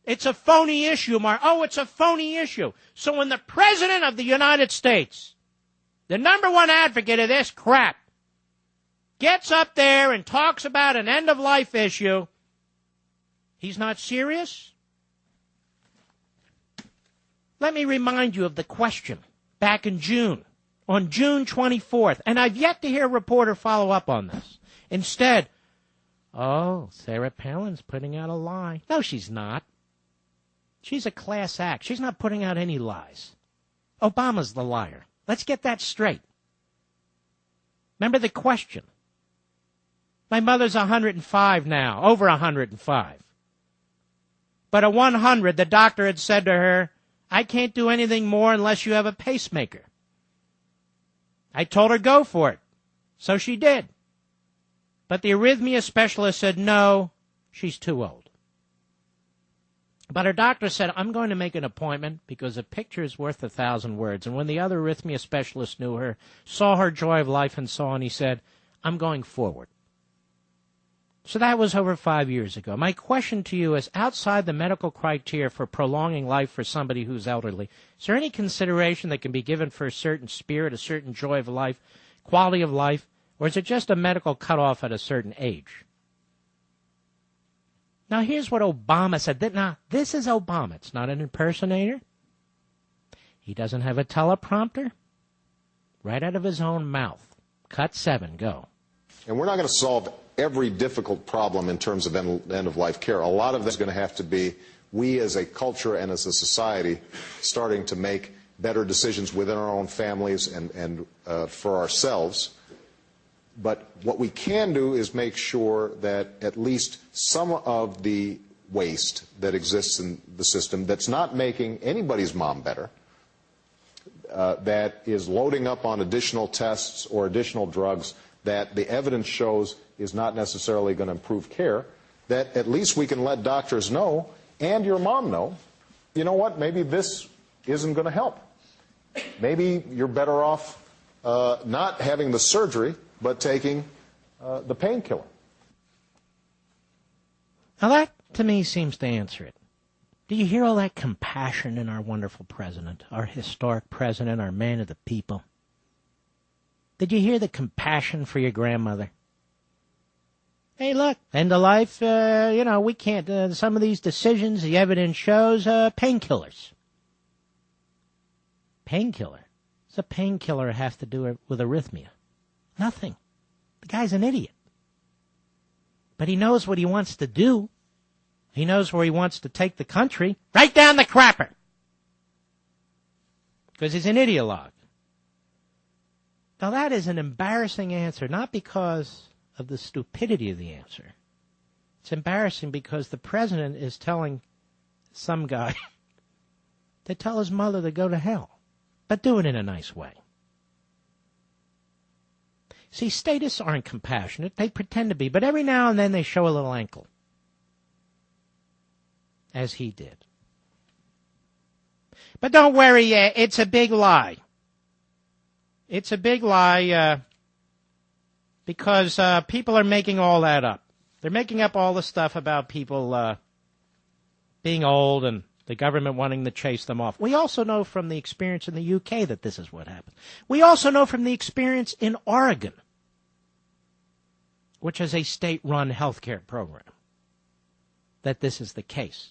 It's a phony issue, Mark. Oh, it's a phony issue. So when the President of the United States, the number one advocate of this crap, gets up there and talks about an end-of-life issue, he's not serious? Let me remind you of the question back in June, on June 24th, and I've yet to hear a reporter follow up on this. Instead, oh, Sarah Palin's putting out a lie. No, she's not. She's a class act. She's not putting out any lies. Obama's the liar. Let's get that straight. Remember the question. My mother's 105 now, over 105. But at 100, the doctor had said to her, I can't do anything more unless you have a pacemaker. I told her go for it. So she did. But the arrhythmia specialist said, no, she's too old. But her doctor said, I'm going to make an appointment because a picture is worth 1,000 words. And when the other arrhythmia specialist knew her, saw her joy of life and so on, he said, I'm going forward. So that was over 5 years ago. My question to you is, outside the medical criteria for prolonging life for somebody who's elderly, is there any consideration that can be given for a certain spirit, a certain joy of life, quality of life, or is it just a medical cutoff at a certain age? Now, here's what Obama said. Now, this is Obama. It's not an impersonator. He doesn't have a teleprompter. Right out of his own mouth. Cut 7, go. And we're not going to solve every difficult problem in terms of end-of-life care. A lot of that's going to have to be we as a culture and as a society starting to make better decisions within our own families and for ourselves. But what we can do is make sure that at least some of the waste that exists in the system that's not making anybody's mom better, that is loading up on additional tests or additional drugs that the evidence shows is not necessarily going to improve care, that at least we can let doctors know and your mom know, you know what, maybe this isn't going to help. Maybe you're better off not having the surgery, but taking the painkiller. Now that, to me, seems to answer it. Do you hear all that compassion in our wonderful president, our historic president, our man of the people? Did you hear the compassion for your grandmother? Hey, look, end of life, we can't, some of these decisions, the evidence shows, painkillers. Painkiller? What's a painkiller have to do with arrhythmia? Nothing. The guy's an idiot. But he knows what he wants to do. He knows where he wants to take the country. Right down the crapper. Because he's an ideologue. Now that is an embarrassing answer, not because of the stupidity of the answer. It's embarrassing because the president is telling some guy to tell his mother to go to hell, but do it in a nice way. See, statists aren't compassionate. They pretend to be, but every now and then they show a little ankle, as he did. But don't worry, it's a big lie. It's a big lie because people are making all that up. They're making up all the stuff about people being old and the government wanting to chase them off. We also know from the experience in the UK that this is what happened. We also know from the experience in Oregon, which is a state-run health care program, that this is the case.